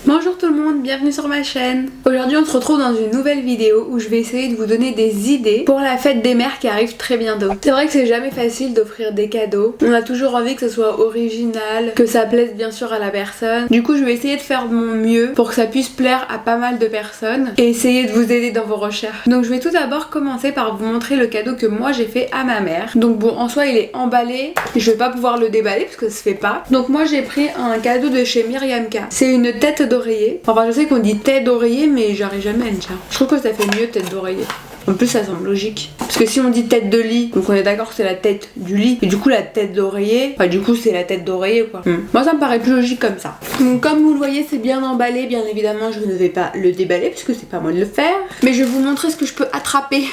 Bonjour tout le monde, bienvenue sur ma chaîne. Aujourd'hui on se retrouve dans une nouvelle vidéo où je vais essayer de vous donner des idées pour la fête des mères qui arrive très bientôt. C'est vrai que c'est jamais facile d'offrir des cadeaux. On a toujours envie que ce soit original, que ça plaise bien sûr à la personne. Du coup je vais essayer de faire de mon mieux pour que ça puisse plaire à pas mal de personnes et essayer de vous aider dans vos recherches. Donc je vais tout d'abord commencer par vous montrer le cadeau que moi j'ai fait à ma mère. Donc bon, en soi il est emballé, je vais pas pouvoir le déballer parce que ça se fait pas. Donc moi j'ai pris un cadeau de chez Myriam K. C'est une tête d'oreiller. Enfin je sais qu'on dit tête d'oreiller mais j'arrive jamais à le dire. Je trouve que ça fait mieux tête d'oreiller. En plus ça semble logique. Parce que si on dit tête de lit, donc on est d'accord que c'est la tête du lit. Et du coup la tête d'oreiller, enfin du coup c'est la tête d'oreiller quoi. Moi ça me paraît plus logique comme ça. Donc comme vous le voyez c'est bien emballé. Bien évidemment je ne vais pas le déballer puisque c'est pas moi de le faire. Mais je vais vous montrer ce que je peux attraper.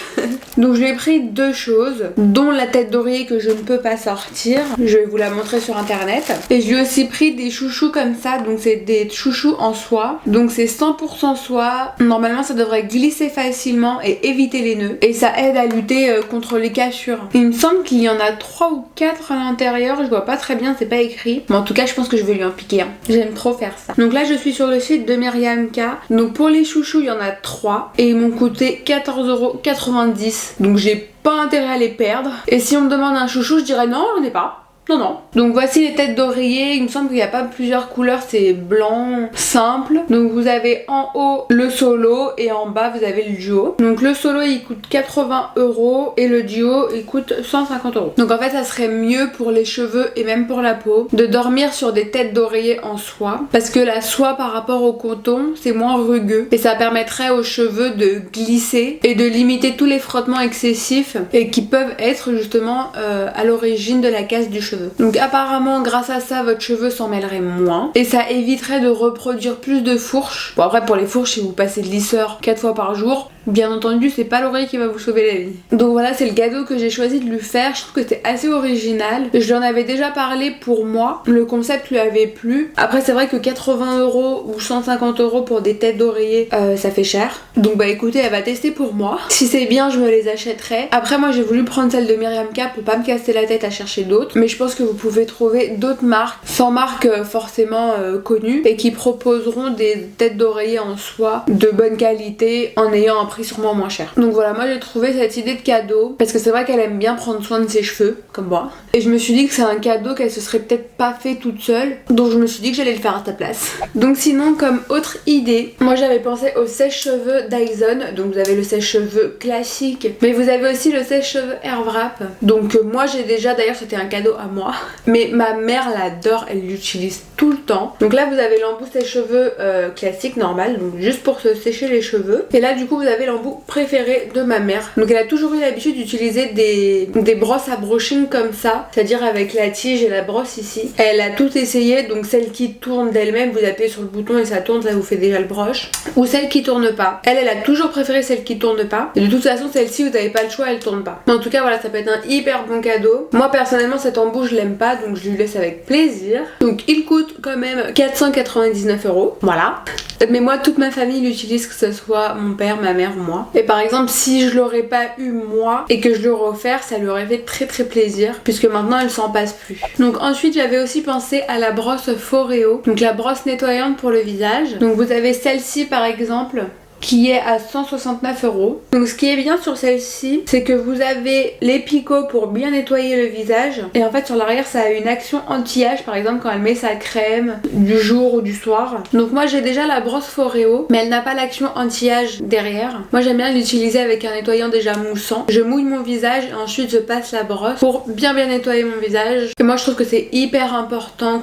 Donc j'ai pris deux choses, dont la tête d'oreiller que je ne peux pas sortir. Je vais vous la montrer sur internet. Et j'ai aussi pris des chouchous comme ça. Donc c'est des chouchous en soie. Donc c'est 100% soie. Normalement ça devrait glisser facilement et éviter les nœuds et ça aide à lutter contre les cassures. Il me semble qu'il y en a 3 ou 4 à l'intérieur, je vois pas très bien, c'est pas écrit. Mais en tout cas je pense que je vais lui en piquer un. J'aime trop faire ça. Donc là je suis sur le site de Myriam K. Donc pour les chouchous il y en a 3 et ils m'ont coûté 14,90 €. Donc j'ai pas intérêt à les perdre. Et si on me demande un chouchou je dirais non j'en ai pas. Non. Donc voici les têtes d'oreiller. Il me semble qu'il n'y a pas plusieurs couleurs, c'est blanc, simple. Donc vous avez en haut le solo et en bas vous avez le duo. Donc le solo il coûte 80 € et le duo il coûte 150 €. Donc en fait ça serait mieux pour les cheveux et même pour la peau de dormir sur des têtes d'oreiller en soie. Parce que la soie par rapport au coton c'est moins rugueux et ça permettrait aux cheveux de glisser et de limiter tous les frottements excessifs et qui peuvent être justement à l'origine de la casse du cheveu. Donc apparemment grâce à ça votre cheveu s'en mêlerait moins et ça éviterait de reproduire plus de fourches. Bon après pour les fourches si vous passez de lisseur 4 fois par jour, bien entendu c'est pas l'oreille qui va vous sauver la vie. Donc voilà c'est le cadeau que j'ai choisi de lui faire. Je trouve que c'était assez original. Je lui en avais déjà parlé pour moi. Le concept lui avait plu. Après c'est vrai que 80 € ou 150 € pour des têtes d'oreiller ça fait cher. Donc bah écoutez elle va tester pour moi. Si c'est bien je me les achèterai. Après moi j'ai voulu prendre celle de Myriam K pour pas me casser la tête à chercher d'autres. Mais je pense que vous pouvez trouver d'autres marques sans marque forcément connues et qui proposeront des têtes d'oreiller en soie de bonne qualité en ayant un prix sûrement moins cher. Donc voilà moi j'ai trouvé cette idée de cadeau parce que c'est vrai qu'elle aime bien prendre soin de ses cheveux comme moi et je me suis dit que c'est un cadeau qu'elle se serait peut-être pas fait toute seule donc je me suis dit que j'allais le faire à ta place. Donc sinon comme autre idée moi j'avais pensé au sèche-cheveux Dyson. Donc vous avez le sèche-cheveux classique mais vous avez aussi le sèche-cheveux Airwrap. Donc moi j'ai déjà, d'ailleurs c'était un cadeau à moi, mais ma mère l'adore, elle l'utilise tout le temps. Donc là vous avez l'embout sèche-cheveux classique normal, donc juste pour se sécher les cheveux. Et là du coup vous avez l'embout préféré de ma mère. Donc elle a toujours eu l'habitude d'utiliser des brosses à brushing comme ça, c'est-à-dire avec la tige et la brosse ici. Elle a tout essayé, donc celle qui tourne d'elle-même, vous appuyez sur le bouton et ça tourne, ça vous fait déjà le brush. Ou celle qui tourne pas. Elle a toujours préféré celle qui tourne pas. Et de toute façon celle-ci vous n'avez pas le choix, elle tourne pas. Mais en tout cas voilà, ça peut être un hyper bon cadeau. Moi personnellement cet embout je l'aime pas donc je lui laisse avec plaisir. Donc il coûte quand même 499 €. Voilà. Mais moi toute ma famille l'utilise, que ce soit mon père, ma mère ou moi. Et par exemple si je l'aurais pas eu moi et que je l'aurais offert, ça lui aurait fait très plaisir puisque maintenant elle s'en passe plus. Donc ensuite j'avais aussi pensé à la brosse Foreo, donc la brosse nettoyante pour le visage. Donc vous avez celle-ci par exemple qui est à 169 €. Donc ce qui est bien sur celle-ci, c'est que vous avez les picots pour bien nettoyer le visage. Et en fait sur l'arrière ça a une action anti-âge, par exemple quand elle met sa crème du jour ou du soir. Donc moi j'ai déjà la brosse Foreo, mais elle n'a pas l'action anti-âge derrière. Moi j'aime bien l'utiliser avec un nettoyant déjà moussant. Je mouille mon visage et ensuite je passe la brosse pour bien nettoyer mon visage. Et moi je trouve que c'est hyper important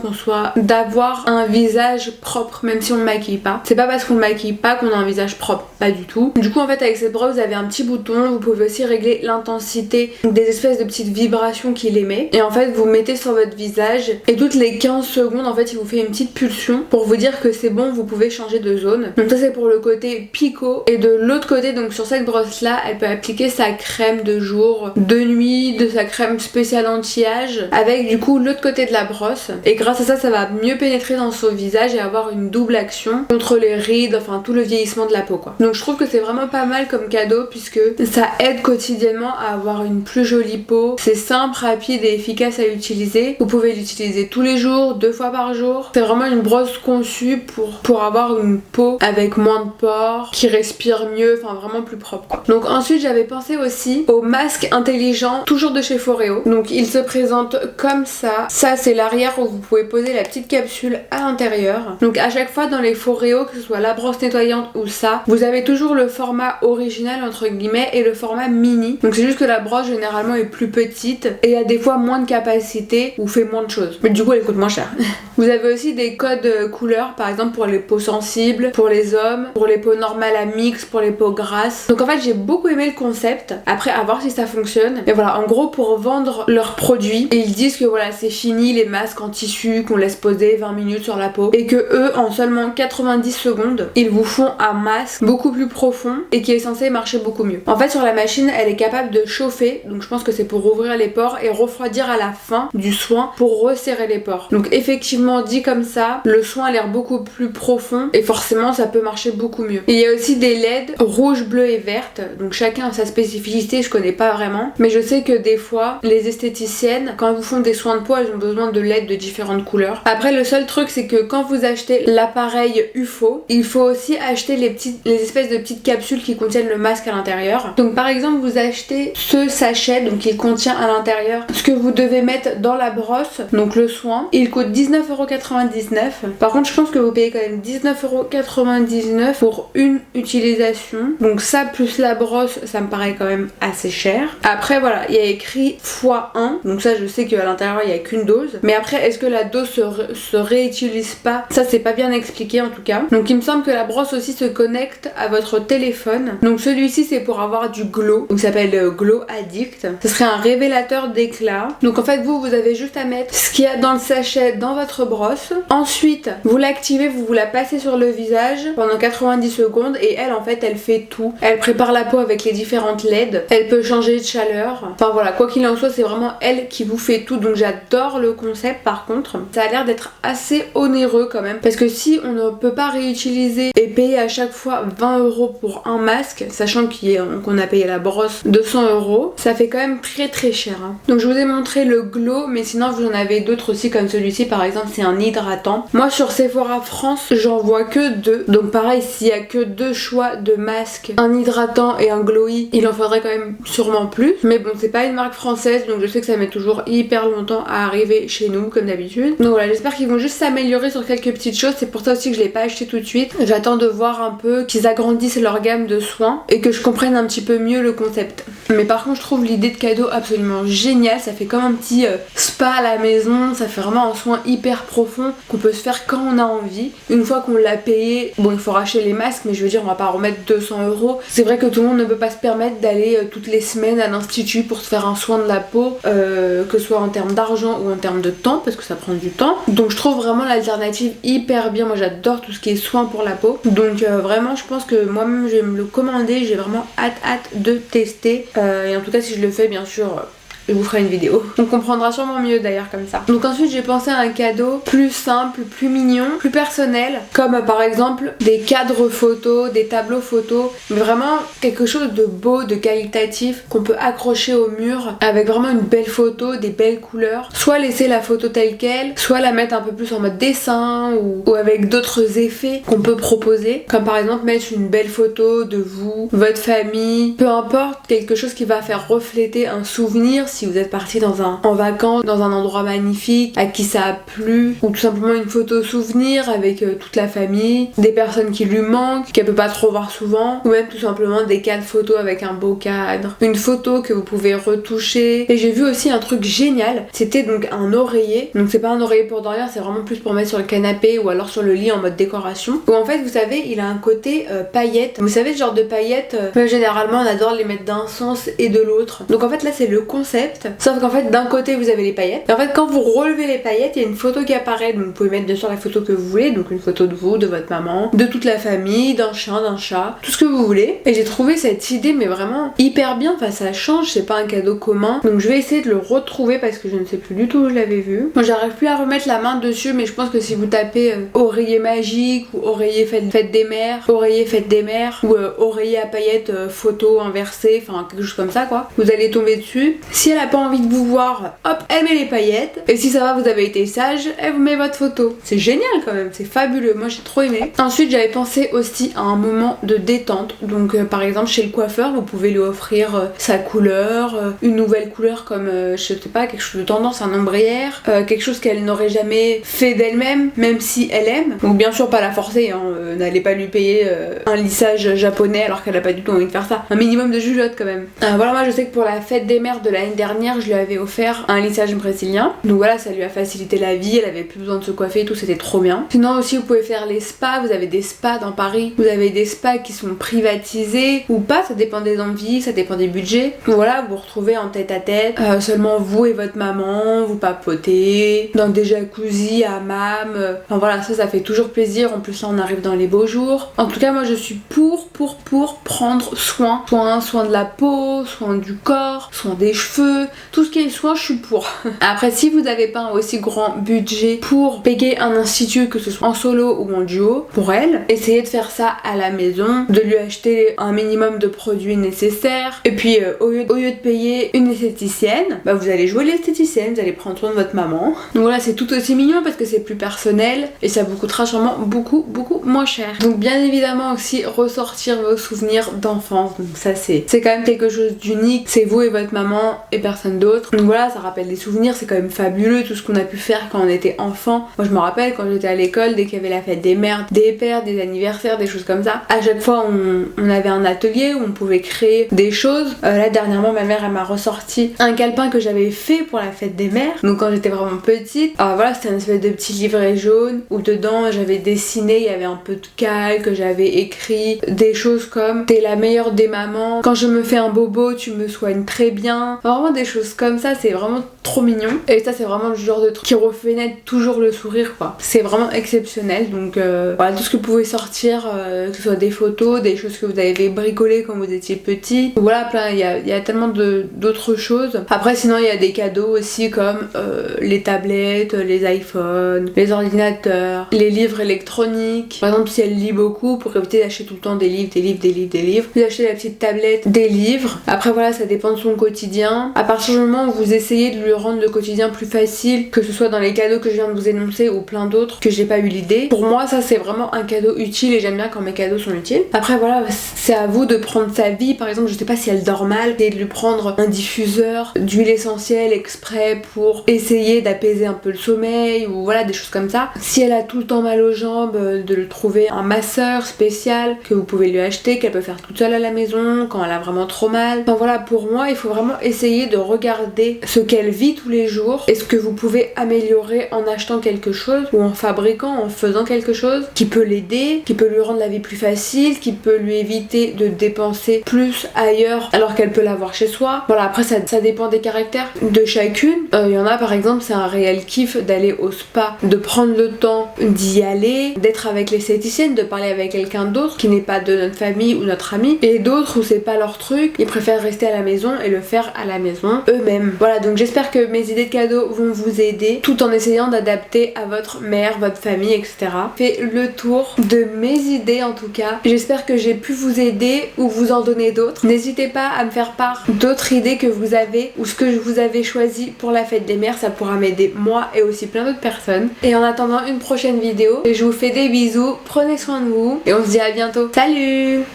d'avoir un visage propre même si on ne maquille pas. C'est pas parce qu'on ne maquille pas qu'on a un visage propre. Pas du tout. Du coup en fait avec cette brosse vous avez un petit bouton, vous pouvez aussi régler l'intensité des espèces de petites vibrations qu'il émet et en fait vous mettez sur votre visage et toutes les 15 secondes en fait il vous fait une petite pulsion pour vous dire que c'est bon, vous pouvez changer de zone. Donc ça c'est pour le côté picot et de l'autre côté donc sur cette brosse là elle peut appliquer sa crème de jour, de nuit, de sa crème spéciale anti-âge avec du coup l'autre côté de la brosse et grâce à ça ça va mieux pénétrer dans son visage et avoir une double action contre les rides, enfin tout le vieillissement de la peau. peau quoi. Donc je trouve que c'est vraiment pas mal comme cadeau puisque ça aide quotidiennement à avoir une plus jolie peau. C'est simple, rapide et efficace à utiliser. Vous pouvez l'utiliser tous les jours, 2 fois par jour. C'est vraiment une brosse conçue pour avoir une peau avec moins de pores, qui respire mieux, enfin vraiment plus propre quoi. Donc ensuite j'avais pensé aussi au masque intelligent, toujours de chez Foreo. Donc il se présente comme ça. Ça c'est l'arrière où vous pouvez poser la petite capsule à l'intérieur. Donc à chaque fois dans les Foreo, que ce soit la brosse nettoyante ou ça, vous avez toujours le format original entre guillemets et le format mini. Donc c'est juste que la brosse généralement est plus petite et a des fois moins de capacité ou fait moins de choses. Mais du coup elle coûte moins cher. Vous avez aussi des codes couleurs par exemple pour les peaux sensibles, pour les hommes, pour les peaux normales à mix, pour les peaux grasses. Donc en fait j'ai beaucoup aimé le concept. Après à voir si ça fonctionne. Et voilà, en gros pour vendre leurs produits, et ils disent que voilà c'est fini les masques en tissu qu'on laisse poser 20 minutes sur la peau et que eux en seulement 90 secondes ils vous font un masque beaucoup plus profond et qui est censé marcher beaucoup mieux. En fait sur la machine elle est capable de chauffer, donc je pense que c'est pour ouvrir les pores et refroidir à la fin du soin pour resserrer les pores. Donc effectivement dit comme ça, le soin a l'air beaucoup plus profond et forcément ça peut marcher beaucoup mieux. Et il y a aussi des LED rouge, bleu et verte, donc chacun a sa spécificité, je connais pas vraiment, mais je sais que des fois les esthéticiennes quand elles vous font des soins de peau elles ont besoin de LED de différentes couleurs. Après le seul truc c'est que quand vous achetez l'appareil UFO, il faut aussi acheter les espèces de petites capsules qui contiennent le masque à l'intérieur. Donc par exemple vous achetez ce sachet, donc il contient à l'intérieur ce que vous devez mettre dans la brosse, donc le soin. Il coûte 19,99€. Par contre je pense que vous payez quand même 19,99€ pour une utilisation. Donc ça plus la brosse ça me paraît quand même assez cher. Après voilà, il y a écrit x1, donc ça je sais qu'à l'intérieur il n'y a qu'une dose. Mais après est-ce que la dose se réutilise pas? Ça c'est pas bien expliqué en tout cas. Donc il me semble que la brosse aussi se connecte à votre téléphone. Donc celui-ci c'est pour avoir du glow, donc ça s'appelle Glow Addict. Ce serait un révélateur d'éclat. Donc en fait vous avez juste à mettre ce qu'il y a dans le sachet dans votre brosse. Ensuite vous l'activez, vous la passez sur le visage pendant 90 secondes et elle en fait elle fait tout. Elle prépare la peau avec les différentes LED, elle peut changer de chaleur. Enfin voilà, quoi qu'il en soit c'est vraiment elle qui vous fait tout. Donc j'adore le concept. Par contre ça a l'air d'être assez onéreux quand même, parce que si on ne peut pas réutiliser et payer à chaque fois 20€ pour un masque, sachant qu'on a payé la brosse 200€, ça fait quand même très très cher hein. Donc je vous ai montré le glow, mais sinon vous en avez d'autres aussi comme celui-ci par exemple, c'est un hydratant. Moi sur Sephora France j'en vois que 2, donc pareil s'il y a que 2 choix de masques, un hydratant et un glowy, il en faudrait quand même sûrement plus, mais bon c'est pas une marque française donc je sais que ça met toujours hyper longtemps à arriver chez nous comme d'habitude. Donc voilà, j'espère qu'ils vont juste s'améliorer sur quelques petites choses, c'est pour ça aussi que je l'ai pas acheté tout de suite. J'attends de voir un peu qu'ils agrandissent leur gamme de soins et que je comprenne un petit peu mieux le concept. Mais par contre je trouve l'idée de cadeau absolument géniale, ça fait comme un petit spa à la maison, ça fait vraiment un soin hyper profond qu'on peut se faire quand on a envie. Une fois qu'on l'a payé, bon il faut racheter les masques mais je veux dire on va pas remettre 200€. C'est vrai que tout le monde ne peut pas se permettre d'aller toutes les semaines à l'institut pour se faire un soin de la peau, que ce soit en termes d'argent ou en termes de temps, parce que ça prend du temps. Donc je trouve vraiment l'alternative hyper bien, moi j'adore tout ce qui est soin pour la peau. Donc vraiment je pense que moi-même je vais me le commander, j'ai vraiment hâte de tester. Et en tout cas si je le fais bien sûr je vous ferai une vidéo. On comprendra sûrement mieux d'ailleurs comme ça. Donc ensuite j'ai pensé à un cadeau plus simple, plus mignon, plus personnel, comme par exemple des cadres photos, des tableaux photos, mais vraiment quelque chose de beau, de qualitatif qu'on peut accrocher au mur avec vraiment une belle photo, des belles couleurs. Soit laisser la photo telle quelle, soit la mettre un peu plus en mode dessin ou avec d'autres effets qu'on peut proposer, comme par exemple mettre une belle photo de vous, votre famille, peu importe, quelque chose qui va faire refléter un souvenir. Si vous êtes parti en vacances dans un endroit magnifique, à qui ça a plu, ou tout simplement une photo souvenir avec toute la famille, des personnes qui lui manquent, qu'elle peut pas trop voir souvent, ou même tout simplement des cadres photos avec un beau cadre, une photo que vous pouvez retoucher. Et j'ai vu aussi un truc génial, c'était donc un oreiller, donc c'est pas un oreiller pour dormir, c'est vraiment plus pour mettre sur le canapé ou alors sur le lit en mode décoration, où en fait vous savez il a un côté paillettes, vous savez ce genre de paillettes, généralement on adore les mettre d'un sens et de l'autre, donc en fait là c'est le concept. paillettes, sauf qu'en fait d'un côté vous avez les paillettes, et en fait quand vous relevez les paillettes, il y a une photo qui apparaît, donc vous pouvez mettre bien sûr la photo que vous voulez, donc une photo de vous, de votre maman, de toute la famille, d'un chien, d'un chat, tout ce que vous voulez. Et j'ai trouvé cette idée mais vraiment hyper bien, enfin ça change, c'est pas un cadeau commun, donc je vais essayer de le retrouver parce que je ne sais plus du tout où je l'avais vu. Moi j'arrive plus à remettre la main dessus, mais je pense que si vous tapez oreiller magique ou oreiller fête des mères, oreiller fête des mères ou oreiller à paillettes photo inversée, enfin quelque chose comme ça quoi, vous allez tomber dessus. Si elle a pas envie de vous voir, hop, elle met les paillettes, et si ça va, vous avez été sage, elle vous met votre photo. C'est génial quand même, c'est fabuleux, moi j'ai trop aimé. Ensuite j'avais pensé aussi à un moment de détente, donc par exemple chez le coiffeur vous pouvez lui offrir sa couleur, une nouvelle couleur comme je sais pas, quelque chose de tendance, un ombrière, quelque chose qu'elle n'aurait jamais fait d'elle-même, même si elle aime. Donc bien sûr pas la forcer, hein, n'allez pas lui payer un lissage japonais alors qu'elle a pas du tout envie de faire ça. Un minimum de jugeote quand même. Voilà, moi je sais que pour la fête des mères de l'année dernière, je lui avais offert un lissage brésilien. Donc voilà, ça lui a facilité la vie, elle avait plus besoin de se coiffer et tout, c'était trop bien. Sinon aussi vous pouvez faire les spas, vous avez des spas dans Paris, vous avez des spas qui sont privatisés ou pas, ça dépend des envies, ça dépend des budgets. Donc voilà, vous vous retrouvez en tête à tête, seulement vous et votre maman, vous papotez, dans des jacuzzi, hammam, enfin voilà, ça fait toujours plaisir, en plus là on arrive dans les beaux jours. En tout cas moi je suis pour prendre soin de la peau, soin du corps, soin des cheveux, tout ce qui est soin je suis pour. Après si vous n'avez pas un aussi grand budget pour payer un institut, que ce soit en solo ou en duo, pour elle, essayez de faire ça à la maison, de lui acheter un minimum de produits nécessaires, et puis au lieu de payer une esthéticienne, bah vous allez jouer l'esthéticienne, vous allez prendre soin de votre maman. Donc voilà, c'est tout aussi mignon parce que c'est plus personnel et ça vous coûtera sûrement beaucoup moins cher. Donc bien évidemment aussi ressortir vos souvenirs d'enfance, donc ça c'est quand même quelque chose d'unique, c'est vous et votre maman et personne d'autre. Donc voilà, ça rappelle des souvenirs, c'est quand même fabuleux tout ce qu'on a pu faire quand on était enfant. Moi je me rappelle quand j'étais à l'école, dès qu'il y avait la fête des mères, des pères, des anniversaires, des choses comme ça, à chaque fois on avait un atelier où on pouvait créer des choses. Là dernièrement ma mère elle m'a ressorti un calepin que j'avais fait pour la fête des mères, donc quand j'étais vraiment petite. Alors voilà, c'était une espèce de petit livret jaune où dedans j'avais dessiné, il y avait un peu de calque, j'avais écrit des choses comme t'es la meilleure des mamans, quand je me fais un bobo tu me soignes très bien, enfin, vraiment des choses comme ça, c'est vraiment trop mignon. Et ça c'est vraiment le genre de truc qui refait naître toujours le sourire quoi, c'est vraiment exceptionnel. Donc voilà, tout ce que vous pouvez sortir, que ce soit des photos, des choses que vous avez bricolées quand vous étiez petit, voilà, plein, il y a tellement d'autres choses. Après sinon il y a des cadeaux aussi comme les tablettes, les iPhones, les ordinateurs, les livres électroniques. Par exemple si elle lit beaucoup, pour éviter d'acheter tout le temps des livres, vous achetez la petite tablette, des livres. Après voilà, ça dépend de son quotidien. À partir du moment où vous essayez de lui rendre le quotidien plus facile, que ce soit dans les cadeaux que je viens de vous énoncer ou plein d'autres que j'ai pas eu l'idée, pour moi ça c'est vraiment un cadeau utile et j'aime bien quand mes cadeaux sont utiles. Après voilà, c'est à vous de prendre sa vie. Par exemple je sais pas si elle dort mal, et de lui prendre un diffuseur d'huile essentielle exprès pour essayer d'apaiser un peu le sommeil, ou voilà des choses comme ça. Si elle a tout le temps mal aux jambes, de le trouver un masseur spécial que vous pouvez lui acheter, qu'elle peut faire toute seule à la maison quand elle a vraiment trop mal. Enfin voilà, pour moi il faut vraiment essayer de regarder ce qu'elle vit tous les jours et ce que vous pouvez améliorer en achetant quelque chose ou en fabriquant, en faisant quelque chose qui peut l'aider, qui peut lui rendre la vie plus facile, qui peut lui éviter de dépenser plus ailleurs alors qu'elle peut l'avoir chez soi. Voilà, après ça dépend des caractères de chacune. Il y en a par exemple, c'est un réel kiff d'aller au spa, de prendre le temps d'y aller, d'être avec l'esthéticienne, de parler avec quelqu'un d'autre qui n'est pas de notre famille ou notre ami, et d'autres où c'est pas leur truc, ils préfèrent rester à la maison et le faire à la maison eux-mêmes. Voilà, donc j'espère que mes idées de cadeaux vont vous aider tout en essayant d'adapter à votre mère, votre famille, etc. Fait le tour de mes idées en tout cas. J'espère que j'ai pu vous aider ou vous en donner d'autres. N'hésitez pas à me faire part d'autres idées que vous avez ou ce que vous avez choisi pour la fête des mères, ça pourra m'aider moi et aussi plein d'autres personnes. Et en attendant une prochaine vidéo, je vous fais des bisous, prenez soin de vous et on se dit à bientôt. Salut!